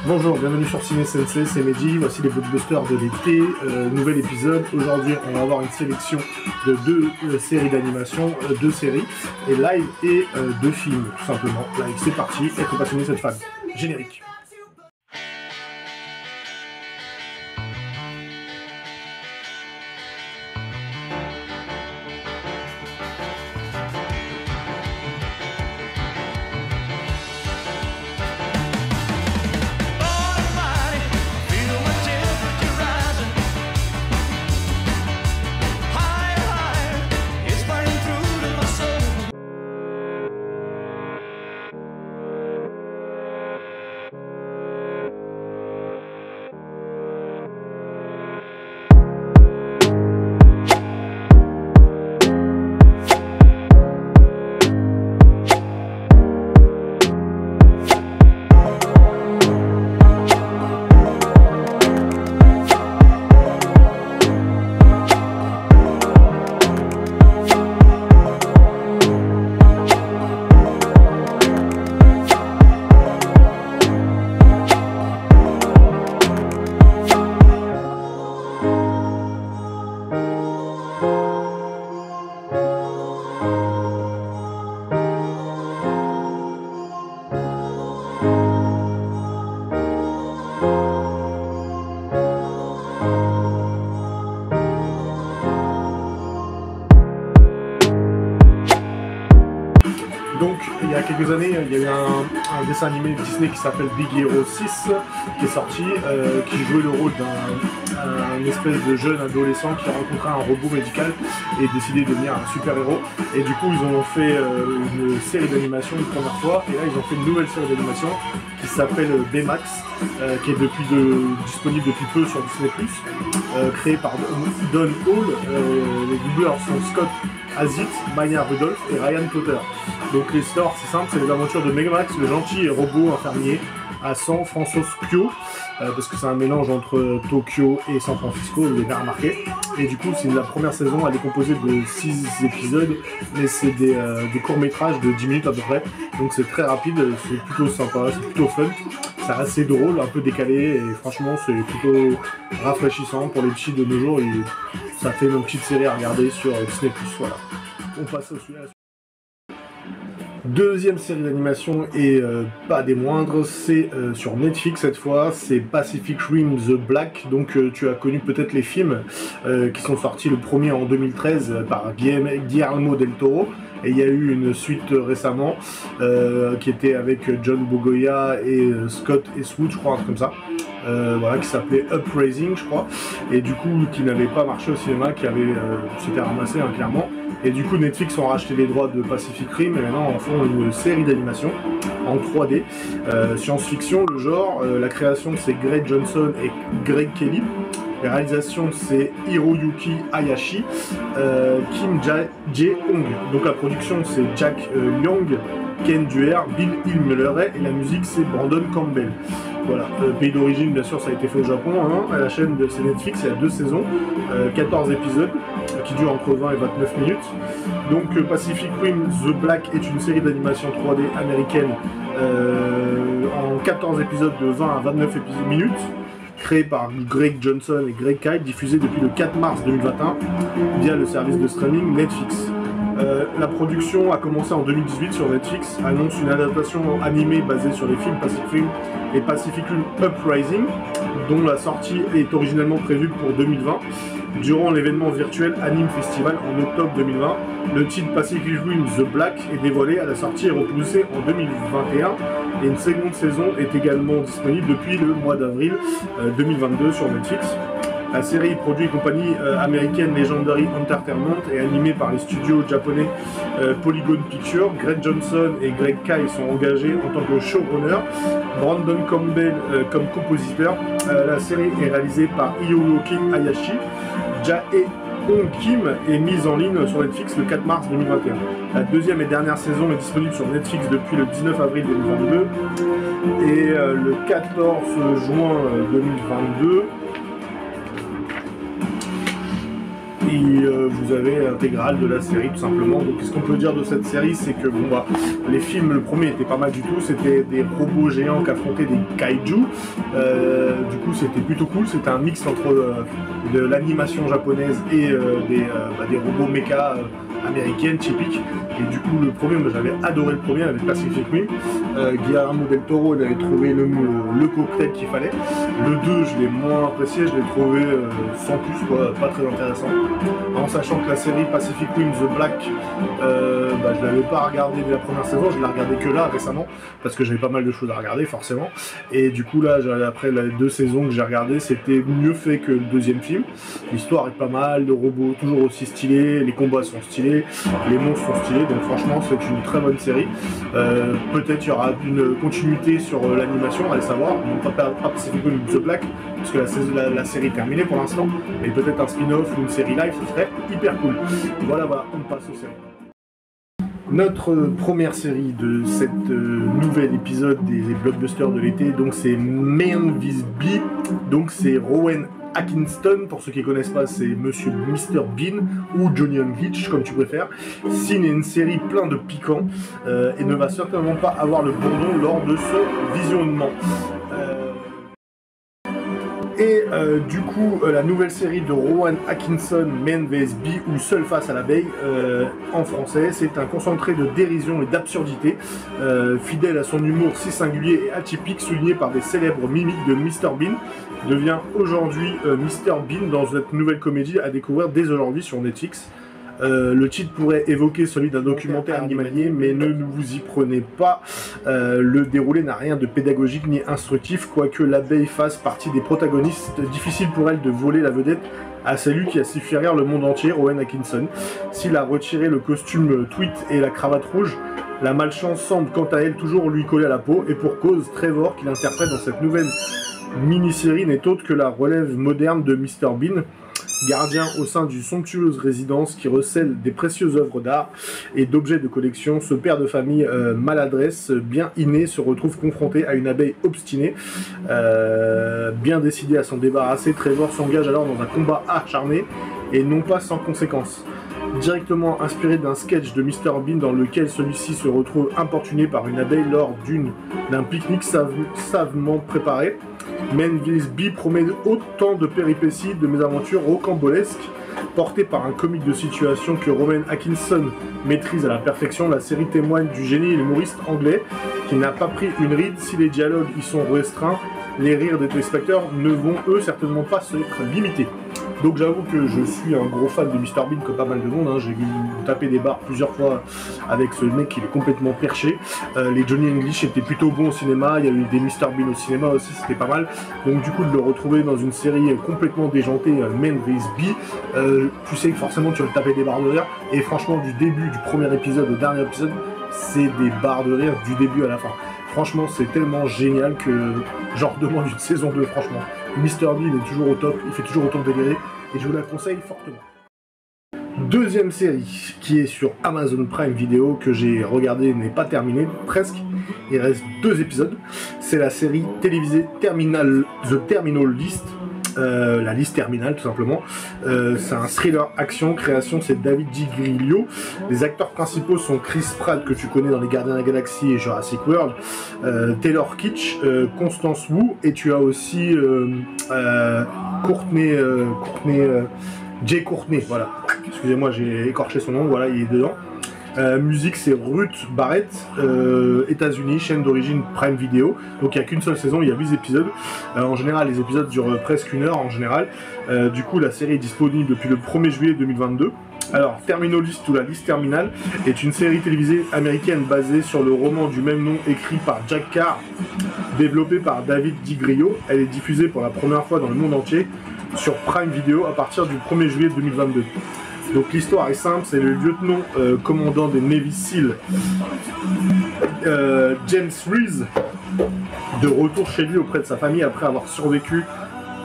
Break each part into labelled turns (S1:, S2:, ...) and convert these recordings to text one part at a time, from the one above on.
S1: Bonjour, bienvenue sur Ciné Sensei, c'est Mehdi, voici les blockbusters de l'été, nouvel épisode. Aujourd'hui on va avoir une sélection de deux séries d'animation, deux séries, et live et deux films tout simplement. Live c'est parti, être passionné cette fan. Générique. Donc, il y a quelques années, il y a eu un dessin animé de Disney qui s'appelle Big Hero 6 qui est sorti, qui jouait le rôle d'un espèce de jeune adolescent qui a rencontré un robot médical et décidé de devenir un super-héros. Et du coup, ils ont fait une série d'animation une première fois, et là, ils ont fait une nouvelle série d'animation qui s'appelle Baymax, qui est disponible depuis peu sur Disney+, créé par Don Hall. Les doubleurs sont Scott Azit, Maya Rudolph et Ryan Potter. Donc l'histoire, c'est simple, c'est les aventures de Baymax, le gentil robot infirmier à San Francisco, parce que c'est un mélange entre Tokyo et San Francisco, vous l'avez remarqué. Et du coup, c'est la première saison, elle est composée de 6 épisodes, mais c'est des courts-métrages de 10 minutes à peu près. Donc c'est très rapide, c'est plutôt sympa, c'est plutôt fun. C'est assez drôle, un peu décalé, et franchement, c'est plutôt rafraîchissant pour les petits de nos jours. Et ça fait une petite série à regarder sur Disney+. Voilà. On passe au sujet. Deuxième série d'animation et pas des moindres, c'est sur Netflix cette fois, c'est Pacific Rim The Black. Donc tu as connu peut-être les films qui sont sortis, le premier en 2013 par Guillermo del Toro, et il y a eu une suite récemment qui était avec John Bogoya et Scott Eastwood, je crois, un truc comme ça. Voilà, qui s'appelait Uprising, je crois, et du coup qui n'avait pas marché au cinéma, qui avait s'était ramassé clairement. Et du coup Netflix ont racheté les droits de Pacific Rim et maintenant en font une série d'animation en 3D, science-fiction le genre, la création c'est Greg Johnson et Greg Kelly, la réalisation c'est Hiroyuki Hayashi, Kim Jae-hong, donc la production c'est Jack Young, Ken Duer, Bill Hillmuller, et la musique c'est Brandon Campbell. Voilà, pays d'origine bien sûr ça a été fait au Japon, hein. À la chaîne de Netflix il y a 2 saisons, 14 épisodes qui durent entre 20 et 29 minutes. Donc Pacific Rim The Black est une série d'animation 3D américaine en 14 épisodes de 20 à 29 minutes, créée par Greg Johnson et Greg Kyle, diffusée depuis le 4 mars 2021 via le service de streaming Netflix. La production a commencé en 2018 sur Netflix, annonce une adaptation animée basée sur les films Pacific Rim et Pacific Rim Uprising, dont la sortie est originellement prévue pour 2020. Durant l'événement virtuel Anime Festival en octobre 2020, le titre Pacific Rim The Black est dévoilé à la sortie et repoussé en 2021, et une seconde saison est également disponible depuis le mois d'avril 2022 sur Netflix. La série produit compagnie américaine Legendary Entertainment et animée par les studios japonais Polygon Pictures. Greg Johnson et Greg Kyle sont engagés en tant que showrunner, Brandon Campbell comme compositeur. La série est réalisée par Hiroyuki Hayashi. Jae-hong Kim est mise en ligne sur Netflix le 4 mars 2021. La deuxième et dernière saison est disponible sur Netflix depuis le 19 avril 2022 et le 14 juin 2022. et vous avez l'intégrale de la série tout simplement. Donc ce qu'on peut dire de cette série, c'est que bon, bah, les films, le premier était pas mal du tout, c'était des robots géants qui affrontaient des kaiju, du coup c'était plutôt cool, c'était un mix entre de l'animation japonaise et des robots méca américaines typiques. Et du coup le premier, moi j'avais adoré le premier avec Pacific Rim. Guillermo del Toro, il avait trouvé le cocktail qu'il fallait. Le 2 je l'ai moins apprécié, je l'ai trouvé sans plus quoi, pas très intéressant. En sachant que la série Pacific Rim The Black, je l'avais pas regardé dès la première saison, je l'ai regardé que là récemment, parce que j'avais pas mal de choses à regarder forcément. Et du coup là, après les 2 saisons que j'ai regardées, c'était mieux fait que le deuxième film. L'histoire est pas mal, le robot toujours aussi stylé, les combats sont stylés, les monstres sont stylés, donc franchement c'est une très bonne série. Peut-être il y aura une continuité sur l'animation, allez savoir, non pas Pacific Rim The Black, parce que la série est terminée pour l'instant, mais peut-être un spin-off ou une série live, ce serait hyper cool. Voilà, on passe aux séries. Notre première série de cette nouvel épisode des blockbusters de l'été, donc c'est Man vs Bee, donc c'est Rowan Atkinson, pour ceux qui ne connaissent pas, c'est Monsieur Mr Bean ou Johnny English comme tu préfères. Signe une série plein de piquants et ne va certainement pas avoir le bourdon lors de son visionnement. Du coup, la nouvelle série de Rowan Atkinson, Man vs Bee ou Seul face à l'abeille, en français, c'est un concentré de dérision et d'absurdité, fidèle à son humour si singulier et atypique, souligné par des célèbres mimiques de Mr Bean, devient aujourd'hui Mr Bean dans cette nouvelle comédie à découvrir dès aujourd'hui sur Netflix. Le titre pourrait évoquer celui d'un documentaire animalier, mais ne vous y prenez pas. Le déroulé n'a rien de pédagogique ni instructif, quoique l'abeille fasse partie des protagonistes. Difficile pour elle de voler la vedette à celui qui a su faire rire le monde entier, Rowan Atkinson. S'il a retiré le costume tweed et la cravate rouge, la malchance semble quant à elle toujours lui coller à la peau, et pour cause, Trevor, qu'il interprète dans cette nouvelle mini-série, n'est autre que la relève moderne de Mr Bean, gardien au sein d'une somptueuse résidence qui recèle des précieuses œuvres d'art et d'objets de collection. Ce père de famille maladresse bien inné se retrouve confronté à une abeille obstinée. Bien décidé à s'en débarrasser, Trevor s'engage alors dans un combat acharné et non pas sans conséquences. Directement inspiré d'un sketch de Mr Bean dans lequel celui-ci se retrouve importuné par une abeille lors d'un pique-nique savement préparé, Man vs Bee promet autant de péripéties, de mésaventures rocambolesques. Portée par un comique de situation que Rowan Atkinson maîtrise à la perfection, la série témoigne du génie humoriste anglais qui n'a pas pris une ride. Si les dialogues y sont restreints, les rires des téléspectateurs ne vont eux certainement pas se être limités. Donc j'avoue que je suis un gros fan de Mr Bean comme pas mal de monde, hein. J'ai vu taper des barres plusieurs fois avec ce mec qui est complètement perché. Les Johnny English étaient plutôt bons au cinéma, il y a eu des Mr Bean au cinéma aussi, c'était pas mal. Donc du coup de le retrouver dans une série complètement déjantée, Man vs Bee, tu sais que forcément tu vas taper des barres de rire, et franchement du début du premier épisode au dernier épisode, c'est des barres de rire du début à la fin. Franchement c'est tellement génial que j'en redemande une saison 2 franchement. Mr Bean est toujours au top, il fait toujours autant délirer et je vous la conseille fortement. Deuxième série qui est sur Amazon Prime Video que j'ai regardé, n'est pas terminée, presque. Il reste 2 épisodes. C'est la série télévisée The Terminal List. La liste terminale tout simplement. C'est un thriller action, création c'est David Di Les acteurs principaux sont Chris Pratt que tu connais dans Les Gardiens de la Galaxie et Jurassic World, Taylor Kitsch, Constance Wu, et tu as aussi Jay Courtney, voilà. Excusez-moi, j'ai écorché son nom, voilà, il est dedans. Musique c'est Ruth Barrett, États-Unis, chaîne d'origine Prime Video. Donc il n'y a qu'une seule saison, il y a 8 épisodes. En général les épisodes durent presque 1 heure en général. Du coup la série est disponible depuis le 1er juillet 2022. Alors Terminal List ou la liste terminale est une série télévisée américaine basée sur le roman du même nom écrit par Jack Carr, développé par David Di. Elle est diffusée pour la première fois dans le monde entier sur Prime Video à partir du 1er juillet 2022. Donc l'histoire est simple, c'est le lieutenant commandant des Navy Seals James Reese, de retour chez lui auprès de sa famille après avoir survécu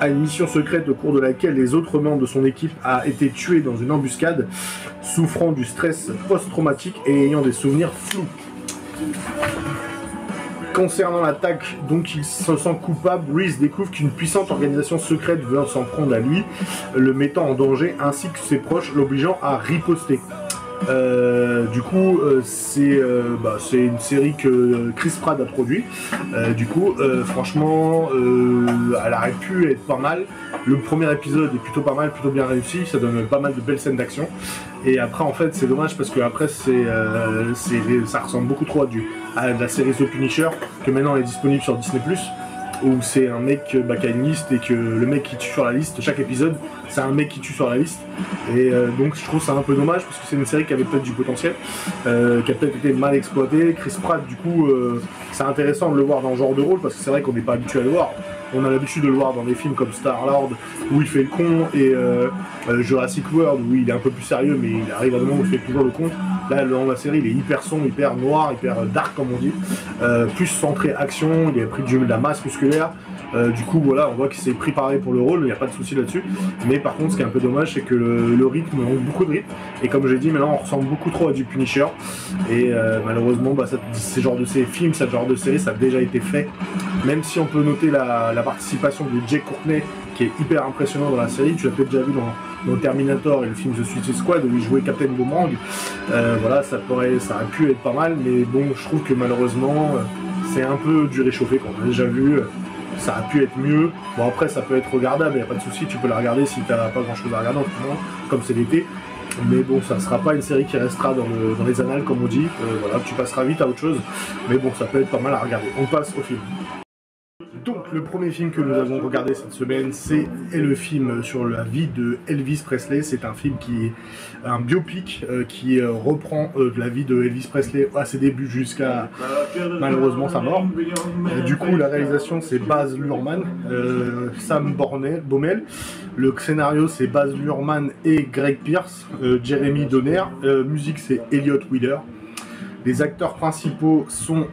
S1: à une mission secrète au cours de laquelle les autres membres de son équipe a été tués dans une embuscade, souffrant du stress post-traumatique et ayant des souvenirs flous. Concernant l'attaque, donc il se sent coupable, Reese découvre qu'une puissante organisation secrète veut s'en prendre à lui, le mettant en danger, ainsi que ses proches, l'obligeant à riposter. Du coup, c'est une série que Chris Pratt a produit. Franchement, elle aurait pu être pas mal. Le premier épisode est plutôt pas mal, plutôt bien réussi. Ça donne pas mal de belles scènes d'action. Et après, en fait, c'est dommage parce que après, ça ressemble beaucoup trop à la série The Punisher, que maintenant est disponible sur Disney+. Où c'est un mec qui a une liste et que le mec qui tue sur la liste, chaque épisode, c'est un mec qui tue sur la liste. Et donc je trouve ça un peu dommage parce que c'est une série qui avait peut-être du potentiel, qui a peut-être été mal exploitée. Chris Pratt, du coup, c'est intéressant de le voir dans ce genre de rôle parce que c'est vrai qu'on n'est pas habitué à le voir. On a l'habitude de le voir dans des films comme Star-Lord où il fait le con et Jurassic World où il est un peu plus sérieux mais il arrive à un moment où il fait toujours le con. Là dans la série il est hyper sombre, hyper noir, hyper dark comme on dit, plus centré action, il a pris de la masse musculaire. Du coup voilà, on voit qu'il s'est préparé pour le rôle, il n'y a pas de souci là-dessus. Mais par contre ce qui est un peu dommage c'est que le rythme manque beaucoup de rythme. Et comme j'ai dit maintenant on ressemble beaucoup trop à du Punisher. Et malheureusement ce genre de films, ce genre de série ça a déjà été fait. Même si on peut noter la participation de Jake Courtney qui est hyper impressionnant dans la série, tu l'as peut-être déjà vu dans Terminator et le film The Suicide Squad où il jouait Captain Boomerang. Voilà, ça aurait pu être pas mal, mais bon, je trouve que malheureusement c'est un peu du réchauffé qu'on a déjà vu. Ça a pu être mieux. Bon après ça peut être regardable, il n'y a pas de souci, tu peux la regarder si t'as pas grand chose à regarder en ce moment, comme c'est l'été. Mais bon, ça ne sera pas une série qui restera dans les annales comme on dit. Voilà, tu passeras vite à autre chose. Mais bon, ça peut être pas mal à regarder. On passe au film. Donc le premier film que nous avons regardé cette semaine, c'est le film sur la vie de Elvis Presley. C'est un film qui est un biopic qui reprend la vie de Elvis Presley à ses débuts jusqu'à malheureusement sa mort. Du coup la réalisation c'est Baz Luhrmann, Sam Baumel. Le scénario c'est Baz Luhrmann et Greg Pierce, Jeremy Donner. Musique c'est Elliott Wheeler. Les acteurs principaux sont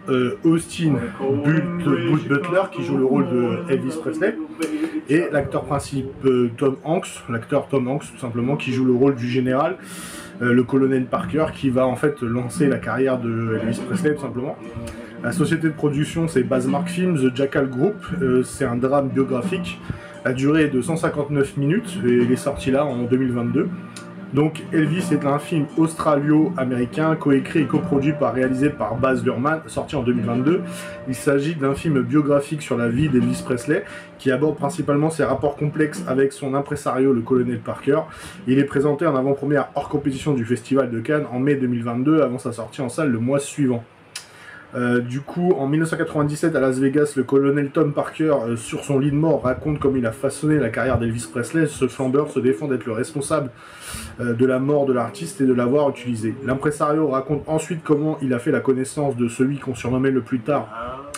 S1: Austin Butler qui joue le rôle de Elvis Presley et l'acteur principal Tom Hanks tout simplement qui joue le rôle du général, le colonel Parker qui va en fait lancer la carrière de Elvis Presley tout simplement. La société de production c'est Bassmark Films, The Jackal Group, c'est un drame biographique. La durée est de 159 minutes et il est sorti là en 2022. Donc Elvis est un film australo-américain, coécrit et coproduit réalisé par Baz Luhrmann, sorti en 2022. Il s'agit d'un film biographique sur la vie d'Elvis Presley, qui aborde principalement ses rapports complexes avec son impresario, le colonel Parker. Il est présenté en avant-première hors compétition du Festival de Cannes en mai 2022, avant sa sortie en salle le mois suivant. Du coup, en 1997 à Las Vegas, le colonel Tom Parker, sur son lit de mort, raconte comment il a façonné la carrière d'Elvis Presley. Ce flambeur se défend d'être le responsable de la mort de l'artiste et de l'avoir utilisé. L'impresario raconte ensuite comment il a fait la connaissance de celui qu'on surnommait le plus tard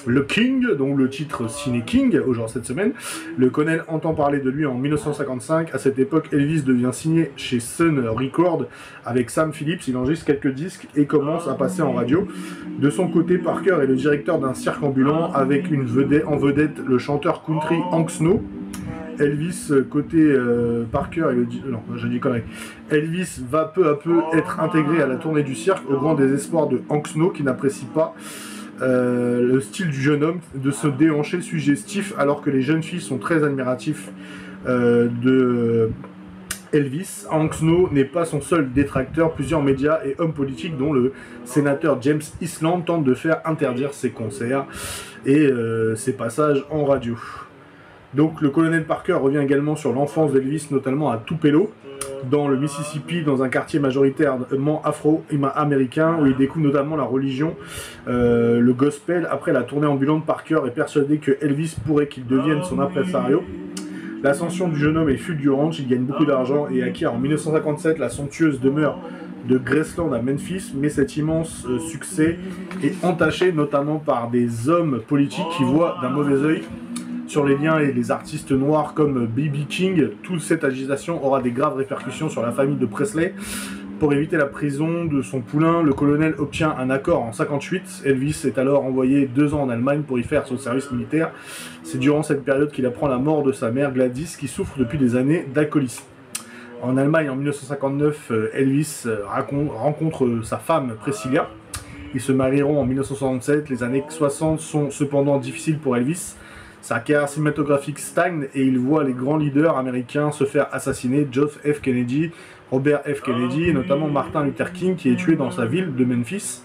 S1: le King, donc le titre Ciné King, aujourd'hui cette semaine. Le colonel entend parler de lui en 1955. À cette époque, Elvis devient signé chez Sun Records avec Sam Phillips. Il enregistre quelques disques et commence à passer en radio. De son côté, Parker est le directeur d'un cirque ambulant avec en vedette le chanteur country Hank Snow. Elvis, côté Parker et Elvis va peu à peu être intégré à la tournée du cirque au grand désespoir de Hank Snow qui n'apprécie pas le style du jeune homme de se déhancher suggestif alors que les jeunes filles sont très admiratifs de Elvis. Hank Snow n'est pas son seul détracteur, plusieurs médias et hommes politiques dont le sénateur James Eastland tentent de faire interdire ses concerts et ses passages en radio. Donc le colonel Parker revient également sur l'enfance d'Elvis, notamment à Tupelo, dans le Mississippi, dans un quartier majoritairement afro-américain, où il découvre notamment la religion, le gospel. Après la tournée ambulante, Parker est persuadé que Elvis pourrait qu'il devienne son impresario. L'ascension du jeune homme est fulgurante, il gagne beaucoup d'argent et acquiert en 1957 la somptueuse demeure de Graceland à Memphis, mais cet immense succès est entaché notamment par des hommes politiques qui voient d'un mauvais œil sur les liens et les artistes noirs comme B.B. King. Toute cette agitation aura des graves répercussions sur la famille de Presley. Pour éviter la prison de son poulain, le colonel obtient un accord en 1958. Elvis est alors envoyé 2 ans en Allemagne pour y faire son service militaire. C'est durant cette période qu'il apprend la mort de sa mère Gladys, qui souffre depuis des années d'alcoolisme. En Allemagne, en 1959, Elvis rencontre sa femme Priscilla. Ils se marieront en 1967. Les années 60 sont cependant difficiles pour Elvis. Sa carrière cinématographique stagne et il voit les grands leaders américains se faire assassiner, John F. Kennedy, Robert F. Kennedy et notamment Martin Luther King qui est tué dans sa ville de Memphis.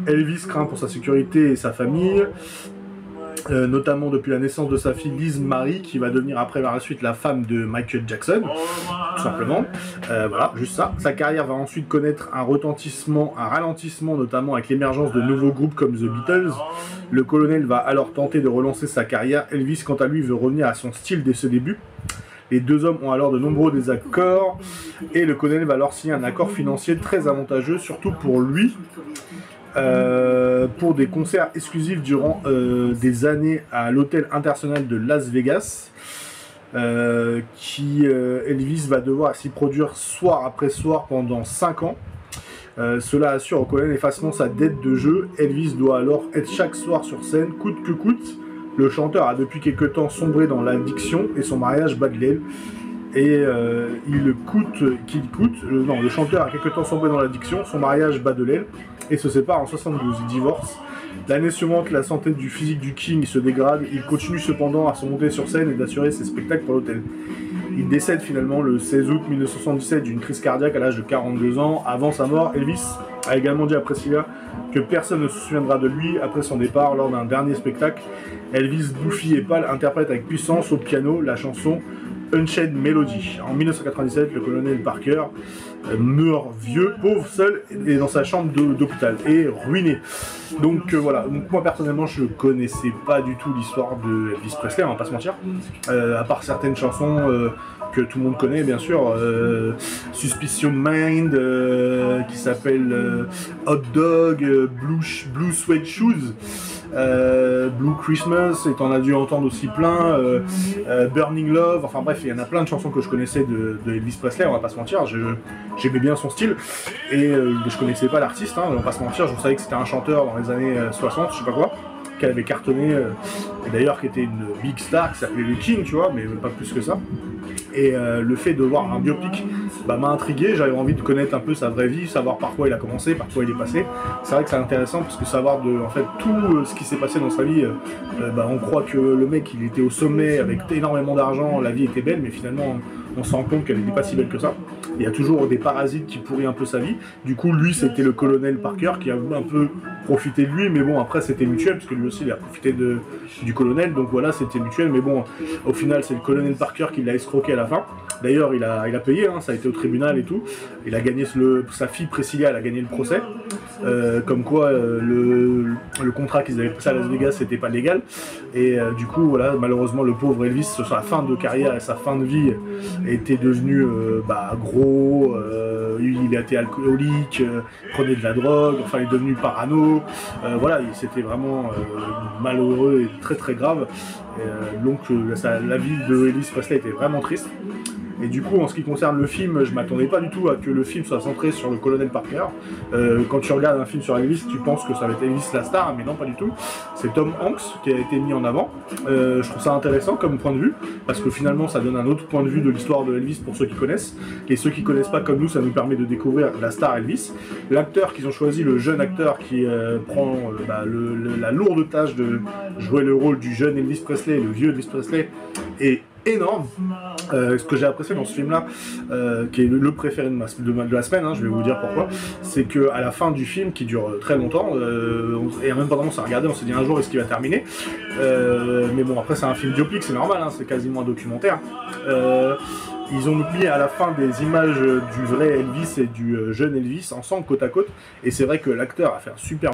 S1: Elvis craint pour sa sécurité et sa famille, notamment depuis la naissance de sa fille Liz Marie qui va devenir après par la suite la femme de Michael Jackson, tout simplement. Voilà, juste ça. Sa carrière va ensuite connaître un ralentissement notamment avec l'émergence de nouveaux groupes comme The Beatles. Le colonel va alors tenter de relancer sa carrière. Elvis, quant à lui, veut revenir à son style dès ce début. Les deux hommes ont alors de nombreux désaccords et le colonel va alors signer un accord financier très avantageux, surtout pour lui, pour des concerts exclusifs durant des années à l'hôtel international de Las Vegas, Elvis va devoir s'y produire soir après soir pendant 5 ans. Cela assure au colonel effacement sa dette de jeu. Elvis doit alors être chaque soir sur scène, coûte que coûte. Le chanteur a depuis quelque temps sombré dans l'addiction et son mariage bat de l'aile. Et le chanteur a quelque temps sombré dans l'addiction, son mariage bat de l'aile et se sépare en 72. Il divorce. L'année suivante, la santé du physique du King se dégrade. Il continue cependant à se monter sur scène et d'assurer ses spectacles pour l'hôtel. Il décède finalement le 16 août 1977 d'une crise cardiaque à l'âge de 42 ans. Avant sa mort, Elvis a également dit à Priscilla que personne ne se souviendra de lui après son départ lors d'un dernier spectacle. Elvis, bouffi et pâle, interprète avec puissance au piano la chanson Unchained Melody. En 1997, le colonel Parker meurt vieux, pauvre, seul, et dans sa chambre d'hôpital, et ruiné. Donc voilà, donc, moi personnellement je connaissais pas du tout l'histoire de Elvis Presley, on va pas se mentir, à part certaines chansons que tout le monde connaît bien sûr, Suspicion Mind, qui s'appelle Hot Dog, Blue Suede Shoes, Blue Christmas, et t'en as dû entendre aussi plein, Burning Love, enfin bref, il y en a plein de chansons que je connaissais de Elvis Presley, on va pas se mentir, j'aimais bien son style, et je connaissais pas l'artiste, hein, on va pas se mentir, je savais que c'était un chanteur dans les années 60, je sais pas quoi, qui avait cartonné, et d'ailleurs qui était une big star, qui s'appelait le King, tu vois, mais pas plus que ça. Et le fait de voir un biopic m'a intrigué, j'avais envie de connaître un peu sa vraie vie, savoir par quoi il a commencé, par quoi il est passé. C'est vrai que c'est intéressant parce que savoir en fait tout ce qui s'est passé dans sa vie, on croit que le mec il était au sommet avec énormément d'argent, la vie était belle, mais finalement on se rend compte qu'elle n'était pas si belle que ça. Il y a toujours des parasites qui pourrissent un peu sa vie. Du coup lui c'était le colonel Parker qui a un peu profité de lui, mais bon après c'était mutuel parce que lui aussi il a profité du colonel, donc voilà c'était mutuel, mais bon au final c'est le colonel Parker qui l'a escroqué à la fin. D'ailleurs il a payé, hein, ça a été au tribunal et tout, il a gagné, sa fille Priscilla elle a gagné le procès, comme quoi le contrat qu'ils avaient passé à Las Vegas c'était pas légal, et du coup voilà malheureusement le pauvre Elvis sur sa fin de carrière et sa fin de vie était devenu gros, il a été alcoolique, prenait de la drogue, enfin il est devenu parano, voilà c'était vraiment malheureux et très très grave, donc la vie de Elvis Presley était vraiment triste. Et du coup, en ce qui concerne le film, je m'attendais pas du tout à que le film soit centré sur le colonel Parker. Quand tu regardes un film sur Elvis, tu penses que ça va être Elvis la star, mais non, pas du tout. C'est Tom Hanks qui a été mis en avant. Je trouve ça intéressant comme point de vue, parce que finalement, ça donne un autre point de vue de l'histoire de Elvis pour ceux qui connaissent. Et ceux qui connaissent pas comme nous, ça nous permet de découvrir la star Elvis. L'acteur qu'ils ont choisi, le jeune acteur qui prend la lourde tâche de jouer le rôle du jeune Elvis Presley, le vieux Elvis Presley, est énorme. Ce que j'ai apprécié dans ce film là, qui est le préféré de la semaine, hein, je vais vous dire pourquoi, c'est que à la fin du film qui dure très longtemps, et même pendant qu'on s'est regardé, on s'est dit un jour est-ce qu'il va terminer, mais bon après c'est un film biopic, c'est normal, hein, c'est quasiment un documentaire. Ils ont mis à la fin des images du vrai Elvis et du jeune Elvis ensemble côte à côte, et c'est vrai que l'acteur a fait un super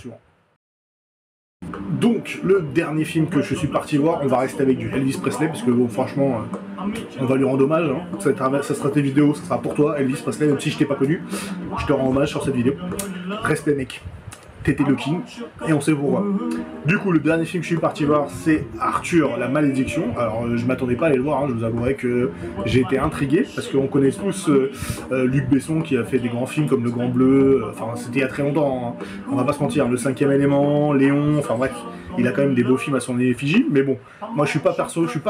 S1: suivant. Donc, le dernier film que je suis parti voir, on va rester avec du Elvis Presley, parce que bon, franchement, on va lui rendre hommage. Hein. Ça sera tes vidéos, ça sera pour toi, Elvis Presley, même si je t'ai pas connu, je te rends hommage sur cette vidéo. Respect, mec. T'étais le king, et on sait pourquoi. Du coup, le dernier film que je suis parti voir, c'est Arthur, la malédiction. Alors, je m'attendais pas à aller le voir, hein. Je vous avouerai que j'ai été intrigué, parce qu'on connaît tous Luc Besson, qui a fait des grands films comme Le Grand Bleu, enfin, c'était il y a très longtemps, hein. On va pas se mentir, Le Cinquième Élément, Léon, enfin bref, il a quand même des beaux films à son effigie, mais bon, moi je suis pas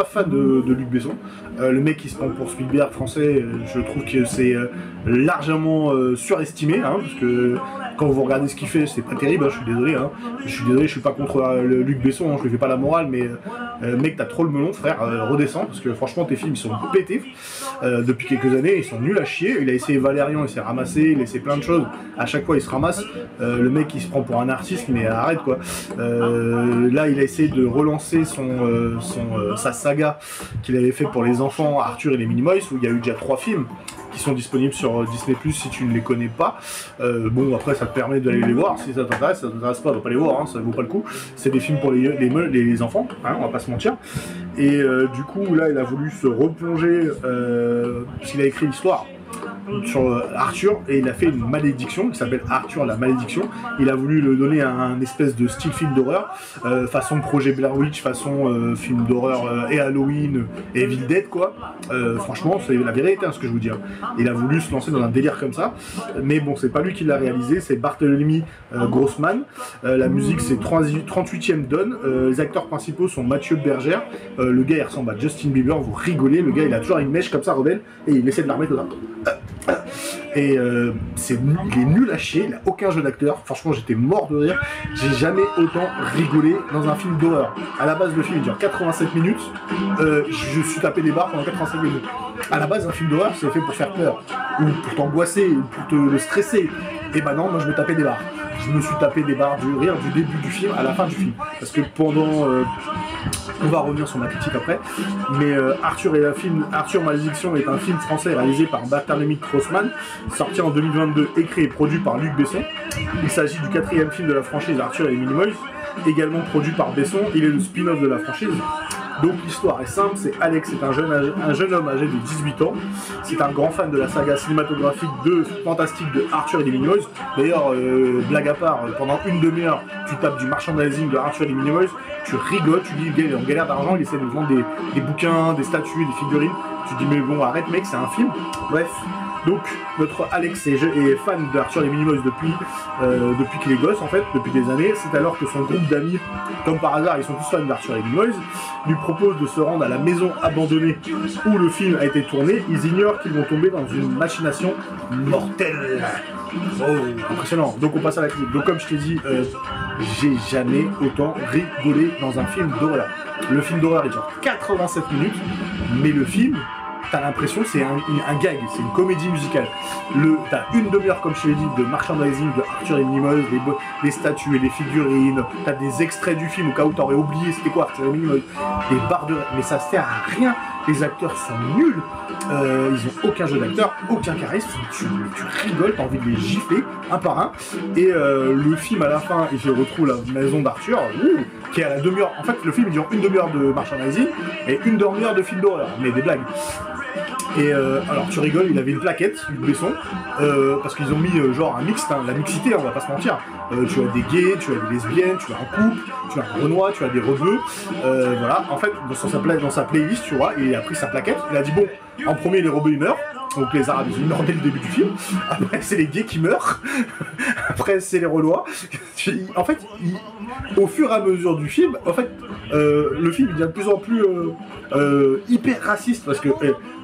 S1: fan de Luc Besson. Le mec qui se prend pour Spielberg français, je trouve que c'est largement surestimé, hein, parce que quand vous regardez ce qu'il fait, c'est pas terrible, hein, je suis désolé, hein. Je suis pas contre Luc Besson, hein, je lui fais pas la morale, mais mec, t'as trop le melon, frère, redescends, parce que franchement tes films ils sont pétés depuis quelques années, ils sont nuls à chier. Il a essayé Valérian, il s'est ramassé, il a essayé plein de choses, à chaque fois il se ramasse, le mec il se prend pour un artiste, mais arrête quoi. Là il a essayé de relancer sa saga qu'il avait fait pour les enfants, Arthur et les Minimoys, où il y a eu déjà 3 films qui sont disponibles sur Disney+, si tu ne les connais pas. Bon, après, ça te permet d'aller les voir. Si ça t'intéresse pas, va pas les voir, hein, ça vaut pas le coup. C'est des films pour les enfants, hein, on va pas se mentir. Et du coup, là, il a voulu se replonger, parce qu'il a écrit l'histoire sur Arthur, et il a fait une malédiction qui s'appelle Arthur la malédiction. Il a voulu le donner à un espèce de style film d'horreur, façon projet Blair Witch, façon film d'horreur et Halloween, et Evil Dead quoi. Franchement, c'est la vérité, hein, ce que je vous dis. Hein. Il a voulu se lancer dans un délire comme ça, mais bon, c'est pas lui qui l'a réalisé, c'est Barthélemy Grossman. La musique c'est 38e Dawn. Les acteurs principaux sont Mathieu Bergère. Le gars il ressemble à Justin Bieber, vous rigolez, le gars il a toujours une mèche comme ça rebelle et il essaie de la remettre là. Et il est nul à chier, il a aucun jeu d'acteur, franchement j'étais mort de rire, j'ai jamais autant rigolé dans un film d'horreur. À la base le film il dure 87 minutes, je suis tapé des barres pendant 85 minutes. À la base un film d'horreur c'est fait pour faire peur, ou pour t'angoisser, ou pour te stresser, et bah non, moi je me tapais des barres. Je me suis tapé des barres du rire du début du film à la fin du film, parce que pendant... on va revenir sur ma critique après, mais Arthur Malédiction est un film français réalisé par Barthélemy Grossman, sorti en 2022, écrit et produit par Luc Besson. Il s'agit du 4e film de la franchise Arthur et les Minimoys, également produit par Besson. Il est le spin-off de la franchise. Donc l'histoire est simple, c'est Alex est un jeune homme âgé de 18 ans. C'est un grand fan de la saga cinématographique fantastique de Arthur et les Minimoys. D'ailleurs, blague à part, pendant une demi-heure, tu tapes du merchandising de Arthur et les Minimoys, tu rigoles, tu dis le gars il est en galère d'argent, il essaie de vendre des bouquins, des statues, des figurines. Tu dis mais bon arrête mec, c'est un film. Bref. Donc notre Alex est fan d'Arthur et les Minimoys depuis qu'il est gosse en fait, depuis des années. C'est alors que son groupe d'amis, comme par hasard ils sont tous fans d'Arthur et les Minimoys, lui propose de se rendre à la maison abandonnée où le film a été tourné. Ils ignorent qu'ils vont tomber dans une machination mortelle. Oh, impressionnant. Donc on passe à la critique. Donc comme je t'ai dit, j'ai jamais autant rigolé dans un film d'horreur. Le film d'horreur il dure 87 minutes, mais le film, t'as l'impression que c'est un gag, c'est une comédie musicale. T'as une demi-heure, comme je l'ai dit, de merchandising de Arthur et les Minimoys, les statues et les figurines, t'as des extraits du film au cas où t'aurais oublié c'était quoi Arthur et les Minimoys, des barres de... Mais ça sert à rien, les acteurs sont nuls, ils ont aucun jeu d'acteur, aucun charisme, tu rigoles, t'as envie de les gifler un par un, et le film à la fin, il se retrouve la maison d'Arthur, qui est à la demi-heure, en fait le film il dure une demi-heure de merchandising et une demi-heure de film d'horreur, mais des blagues. Et alors tu rigoles, il avait une plaquette, Luc Besson, parce qu'ils ont mis genre un mixte, hein, la mixité, on va pas se mentir. Tu as des gays, tu as des lesbiennes, tu as un couple, tu as un renois, tu as des rebeux. Voilà, en fait, dans sa playlist, tu vois, il a pris sa plaquette, il a dit bon, en premier les rebeux ils meurent. Donc les Arabes ils meurent dès le début du film, après c'est les gays qui meurent, après c'est les Renois. En fait, au fur et à mesure du film, en fait, le film il devient de plus en plus hyper raciste parce que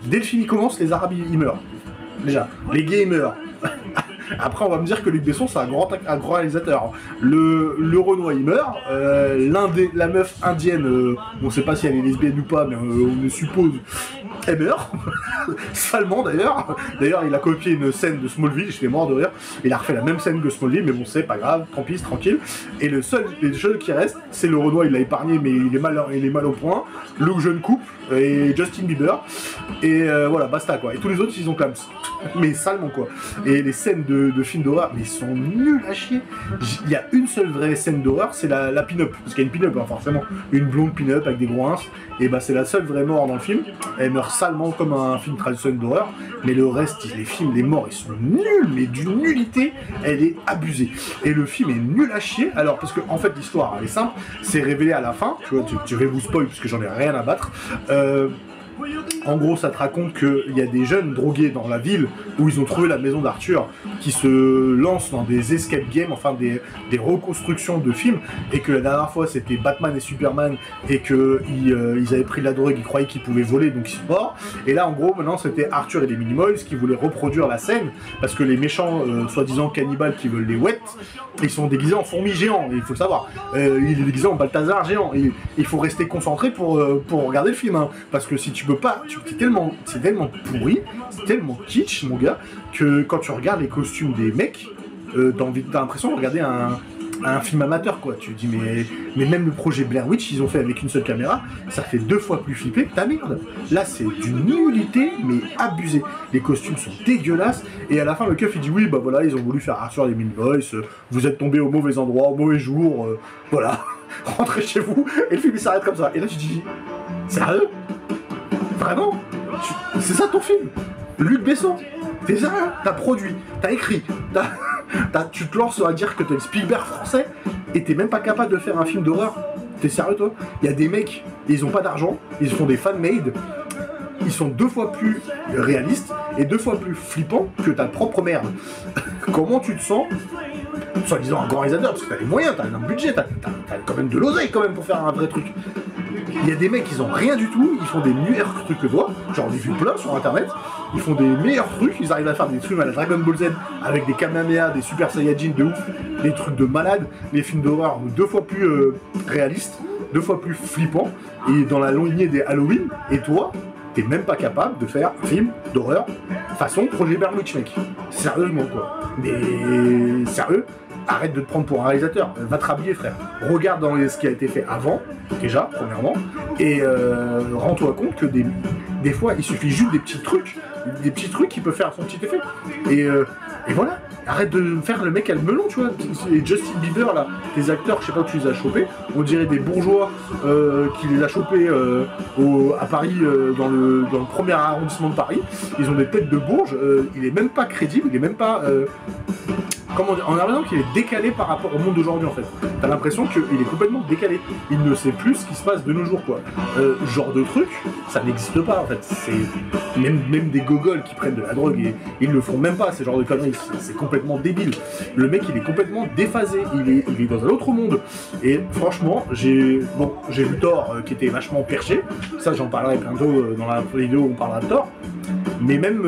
S1: dès le film il commence, les Arabes ils meurent. Déjà, les gays ils meurent. Après on va me dire que Luc Besson c'est un grand réalisateur. Le Renoir il meurt, la meuf indienne, on sait pas si elle est lesbienne ou pas, mais on le suppose, elle meurt, salement d'ailleurs. D'ailleurs, il a copié une scène de Smallville, j'étais mort de rire. Il a refait la même scène que Smallville, mais bon, c'est pas grave, tant pis, tranquille. Et les seuls qui restent, c'est le Renoir, il l'a épargné, mais il est mal au point. Le jeune couple et Justin Bieber. Et voilà, basta quoi. Et tous les autres, ils ont clams. Mais salement quoi. Et les scènes de films d'horreur, mais ils sont nuls à chier. Il y a une seule vraie scène d'horreur, c'est la pin-up. Parce qu'il y a une pin-up, hein, forcément. Une blonde pin-up avec des gros ins. Et bah c'est la seule vraie mort dans le film. Elle meurt salement comme un film traditionnel d'horreur. Mais le reste, les films, les morts, ils sont nuls. Mais d'une nullité, elle est abusée. Et le film est nul à chier. Alors, parce que en fait, l'histoire, elle est simple. C'est révélé à la fin. Tu vois, je vais vous spoil parce que j'en ai rien à battre. En gros, ça te raconte qu'il y a des jeunes drogués dans la ville où ils ont trouvé la maison d'Arthur qui se lancent dans des escape games, enfin des reconstructions de films, et que la dernière fois c'était Batman et Superman et qu'ils avaient pris de la drogue, ils croyaient qu'ils pouvaient voler, donc ils sont morts. Et là, en gros, maintenant c'était Arthur et les Minimoys qui voulaient reproduire la scène parce que les méchants, soi-disant cannibales qui veulent les wet, ils sont déguisés en fourmis géants, il faut le savoir. Il est déguisé en Balthazar géant. Et il faut rester concentré pour regarder le film, hein, parce que si tu peux pas, c'est tellement pourri, c'est tellement kitsch, mon gars, que quand tu regardes les costumes des mecs, t'as l'impression de regarder un film amateur, quoi. Tu te dis, mais même le projet Blair Witch, ils ont fait avec une seule caméra, ça fait 2 fois plus flipper que ta merde. Là, c'est d'une nullité, mais abusée. Les costumes sont dégueulasses, et à la fin, le keuf, il dit, oui, bah voilà, ils ont voulu faire Arthur et les Minimoys, vous êtes tombés au mauvais endroit, au mauvais jour, voilà, rentrez chez vous, et le film, il s'arrête comme ça. Et là, tu te dis, sérieux? Vraiment? C'est ça ton film? Luc Besson? T'es sérieux? T'as produit, t'as écrit, tu te lances à dire que t'es le Spielberg français et t'es même pas capable de faire un film d'horreur. T'es sérieux toi? Il y a des mecs, ils ont pas d'argent, ils font des fan-made, ils sont 2 fois plus réalistes et 2 fois plus flippants que ta propre merde. Comment tu te sens? Soi-disant un grand réalisateur, parce que t'as les moyens, t'as un budget, t'as quand même de l'oseille quand même pour faire un vrai truc. Il y a des mecs, ils ont rien du tout, ils font des meilleurs trucs que toi, j'en ai vu plein sur internet, ils font des meilleurs trucs, ils arrivent à faire des trucs à la Dragon Ball Z avec des Kamehameha, des Super Saiyajin de ouf, des trucs de malade, les films d'horreur 2 fois plus réalistes, 2 fois plus flippants, et dans la lignée des Halloween, et toi, t'es même pas capable de faire un film d'horreur façon projet Blair Witch, mec. Sérieusement quoi. Mais sérieux? Arrête de te prendre pour un réalisateur, va te rhabiller frère. Regarde dans ce qui a été fait avant, déjà, premièrement, et rends-toi compte que des fois, il suffit juste des petits trucs qui peuvent faire son petit effet. Et voilà, arrête de faire le mec à le melon, tu vois. Et Justin Bieber, là, tes acteurs, je sais pas où tu les as chopés, on dirait des bourgeois qui les a chopés à Paris, dans le premier arrondissement de Paris. Ils ont des têtes de bourges, il est même pas crédible, il est même pas... Comment dire, on a l'impression qu'il est décalé par rapport au monde d'aujourd'hui en fait. T'as l'impression qu'il est complètement décalé. Il ne sait plus ce qui se passe de nos jours quoi. Ce genre de truc, ça n'existe pas en fait. C'est même des gogoles qui prennent de la drogue et ils le font même pas, ces genres de conneries. C'est complètement débile. Le mec il est complètement déphasé. Il est dans un autre monde. Et franchement, j'ai vu Thor qui était vachement perché. Ça j'en parlerai bientôt dans la vidéo où on parlera de Thor. Mais même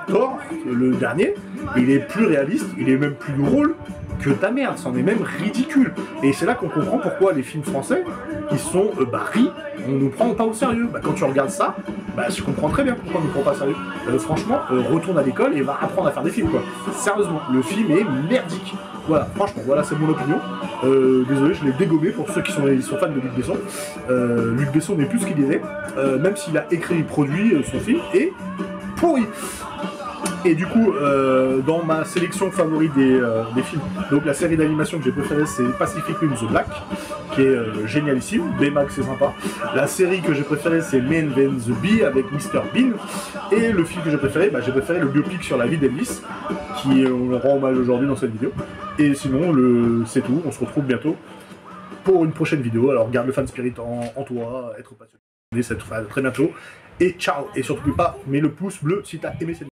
S1: Thor, le dernier, il est plus réaliste, il est même plus drôle que ta merde, c'en est même ridicule. Et c'est là qu'on comprend pourquoi les films français, ils sont ris, on nous prend pas au sérieux. Bah, quand tu regardes ça, bah, je comprends très bien pourquoi on nous prend pas au sérieux. Franchement, retourne à l'école et va apprendre à faire des films quoi. Sérieusement, le film est merdique. Voilà, franchement, voilà, c'est mon opinion. Désolé, je l'ai dégommé pour ceux qui sont fans de Luc Besson. Luc Besson n'est plus ce qu'il disait, même s'il a écrit et produit son film, et pourri. Et du coup, dans ma sélection favorite des films, donc la série d'animation que j'ai préférée c'est Pacific Rim The Black, qui est génialissime, Baymax c'est sympa. La série que j'ai préférée c'est Man vs the Bee avec Mr Bean. Et le film que j'ai préféré, j'ai préféré le biopic sur la vie d'Elvis, qui on rend hommage aujourd'hui dans cette vidéo. Et sinon, c'est tout, on se retrouve bientôt pour une prochaine vidéo. Alors garde le fan spirit en toi, être passionné, c'est très bientôt. Et ciao. Et surtout pas, mets le pouce bleu si t'as aimé cette vidéo.